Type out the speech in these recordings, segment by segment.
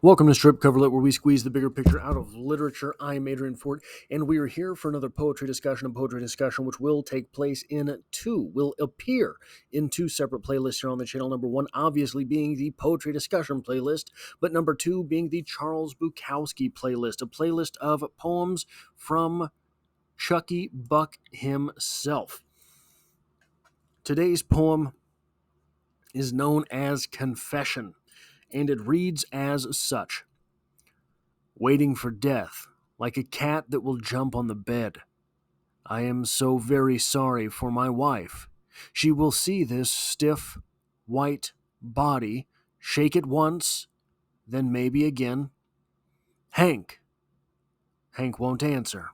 Welcome to Strip Coverlet, where we squeeze the bigger picture out of literature. I'm Adrian Fort, and we are here for another poetry discussion, which will take place will appear in two separate playlists here on the channel. Number one, obviously, being the poetry discussion playlist, but number two being the Charles Bukowski playlist, a playlist of poems from Chucky Buck himself. Today's poem is known as Confession, and it reads as such. Waiting for death, like a cat that will jump on the bed. I am so very sorry for my wife. She will see this stiff, white body, shake it once, then maybe again. Hank. Hank won't answer.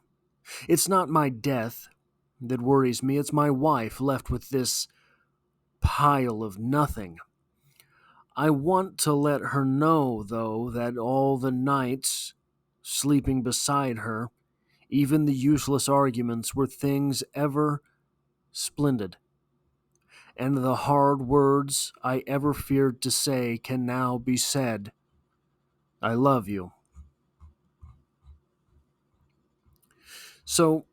It's not my death that worries me, it's my wife left with this pile of nothing. I want to let her know, though, that all the nights, sleeping beside her, even the useless arguments, were things ever splendid. And the hard words I ever feared to say can now be said. I love you. So,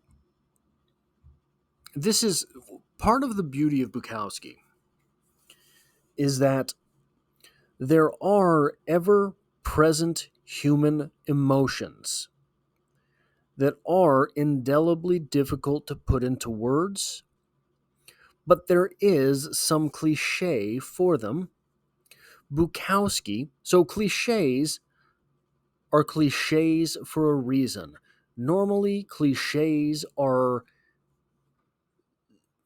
this is part of the beauty of Bukowski, is that there are ever present human emotions that are indelibly difficult to put into words, but there is some cliche for them. So cliches are cliches for a reason. Normally, cliches are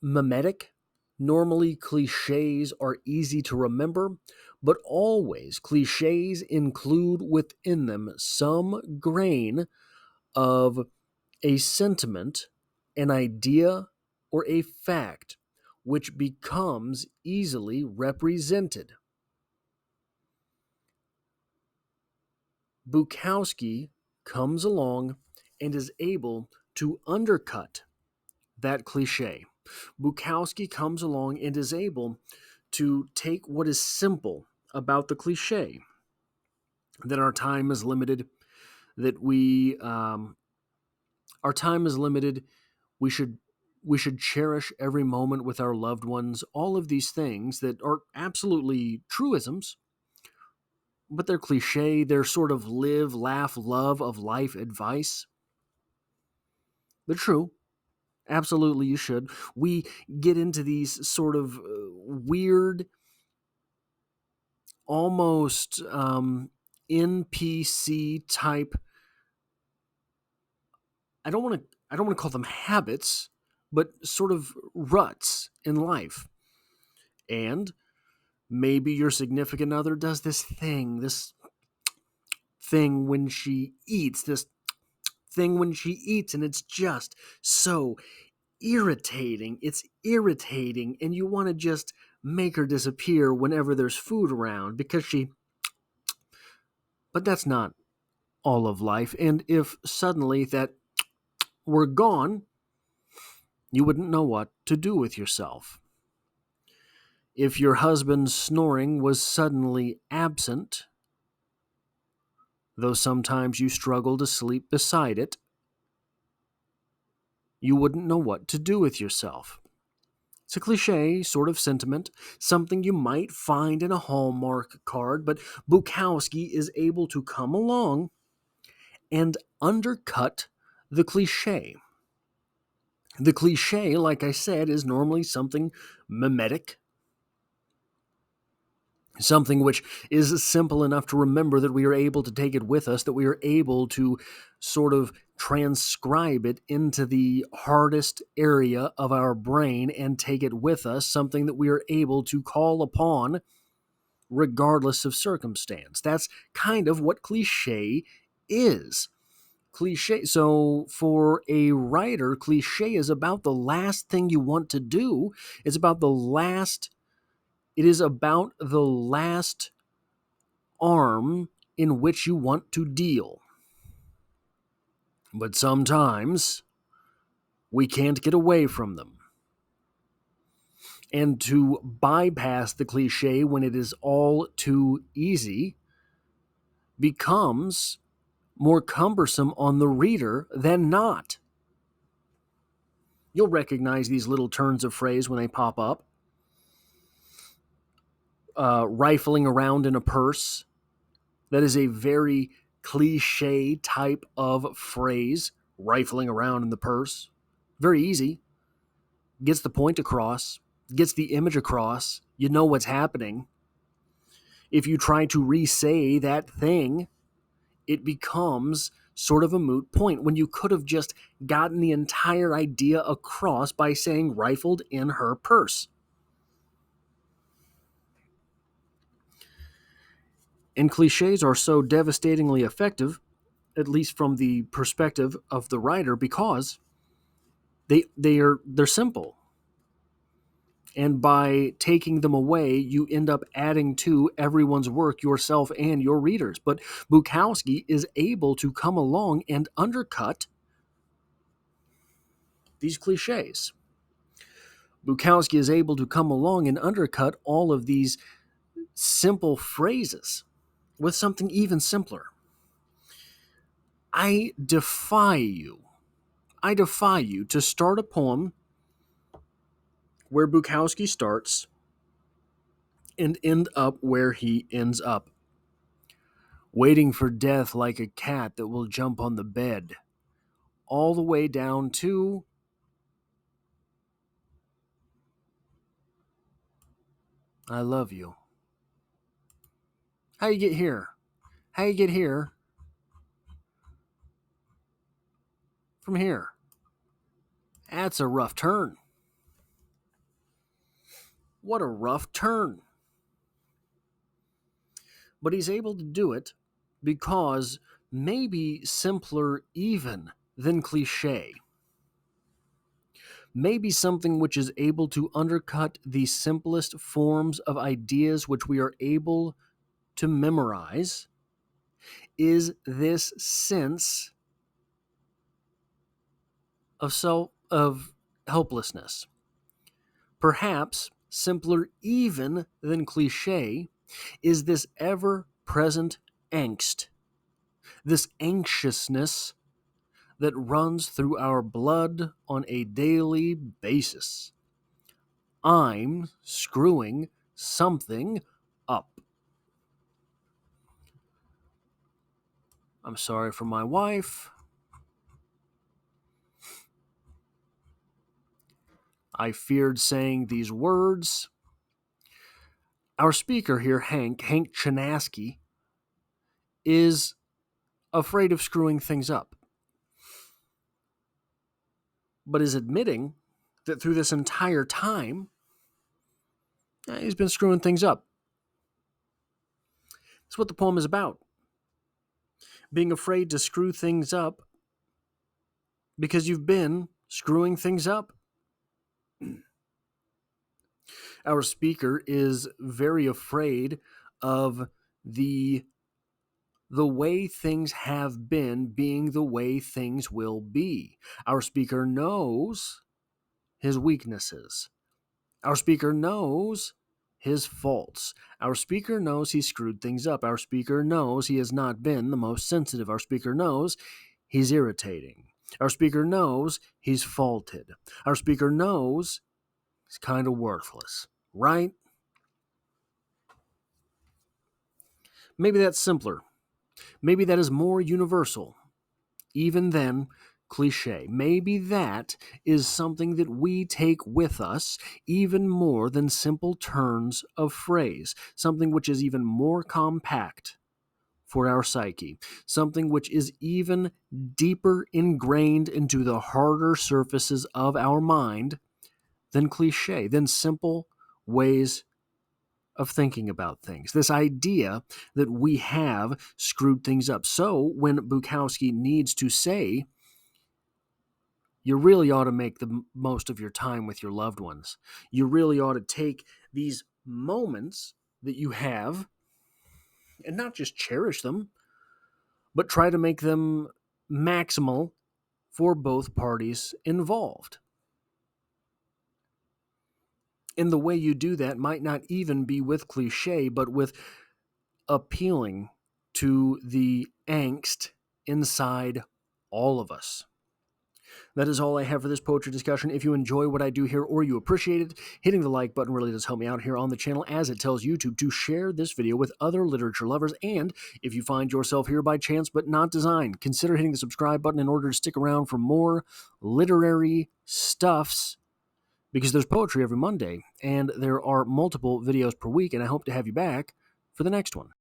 mimetic. Normally, cliches are easy to remember, but always cliches include within them some grain of a sentiment, an idea, or a fact which becomes easily represented. Bukowski comes along and is able to undercut that cliche. Bukowski comes along and is able to take what is simple about the cliche, that our time is limited, that our time is limited, we should cherish every moment with our loved ones, all of these things that are absolutely truisms, but they're cliche, they're sort of live, laugh, love of life advice. They're true. Absolutely, you should. We get into these sort of weird, almost NPC type. I don't want to call them habits, but sort of ruts in life. And maybe your significant other does this thing when she eats, and it's just so irritating. It's irritating, and you want to just make her disappear whenever there's food around but that's not all of life. And if suddenly that were gone, you wouldn't know what to do with yourself. If your husband's snoring was suddenly absent, though sometimes you struggle to sleep beside it, you wouldn't know what to do with yourself. It's a cliche sort of sentiment, something you might find in a Hallmark card, but Bukowski is able to come along and undercut the cliche. The cliche, like I said, is normally something mimetic, something which is simple enough to remember that we are able to take it with us, that we are able to sort of transcribe it into the hardest area of our brain and take it with us, something that we are able to call upon regardless of circumstance. That's kind of what cliche is. Cliche. So for a writer, cliche is about the last thing you want to do. It is about the last arm in which you want to deal. But sometimes we can't get away from them. And to bypass the cliche when it is all too easy becomes more cumbersome on the reader than not. You'll recognize these little turns of phrase when they pop up. Rifling around in a purse. That is a very cliche type of phrase. Rifling around in the purse. Very easy. Gets the point across. Gets the image across. You know what's happening. If you try to re-say that thing, it becomes sort of a moot point when you could have just gotten the entire idea across by saying rifled in her purse. And cliches are so devastatingly effective, at least from the perspective of the writer, because they're simple. And by taking them away, you end up adding to everyone's work, yourself and your readers. But Bukowski is able to come along and undercut these cliches. Bukowski is able to come along and undercut all of these simple phrases with something even simpler. I defy you to start a poem where Bukowski starts and end up where he ends up. Waiting for death like a cat that will jump on the bed. All the way down to I love you. How you get here? How you get here from here? That's a rough turn. What a rough turn. But he's able to do it because maybe simpler even than cliche. Maybe something which is able to undercut the simplest forms of ideas which we are able to memorize is this sense of helplessness. Perhaps simpler even than cliche is this ever-present angst, this anxiousness that runs through our blood on a daily basis. I'm screwing something up. I'm sorry for my wife. I feared saying these words. Our speaker here, Hank Chinaski, is afraid of screwing things up, but is admitting that through this entire time, he's been screwing things up. That's what the poem is about. Being afraid to screw things up because you've been screwing things up. Our speaker is very afraid of the way things have been being the way things will be. Our speaker knows his weaknesses. Our speaker knows his faults. Our speaker knows he screwed things up. Our speaker knows he has not been the most sensitive. Our speaker knows he's irritating. Our speaker knows he's faulted. Our speaker knows he's kind of worthless, right? Maybe that's simpler. Maybe that is more universal, even than cliche. Maybe that is something that we take with us even more than simple turns of phrase, something which is even more compact for our psyche, something which is even deeper ingrained into the harder surfaces of our mind than cliche, than simple ways of thinking about things. This idea that we have screwed things up. So when Bukowski needs to say, you really ought to make the most of your time with your loved ones. You really ought to take these moments that you have and not just cherish them, but try to make them maximal for both parties involved. And the way you do that might not even be with cliche, but with appealing to the angst inside all of us. That is all I have for this poetry discussion. If you enjoy what I do here or you appreciate it, hitting the like button really does help me out here on the channel, as it tells YouTube to share this video with other literature lovers. And if you find yourself here by chance but not design, consider hitting the subscribe button in order to stick around for more literary stuffs, because there's poetry every Monday and there are multiple videos per week, and I hope to have you back for the next one.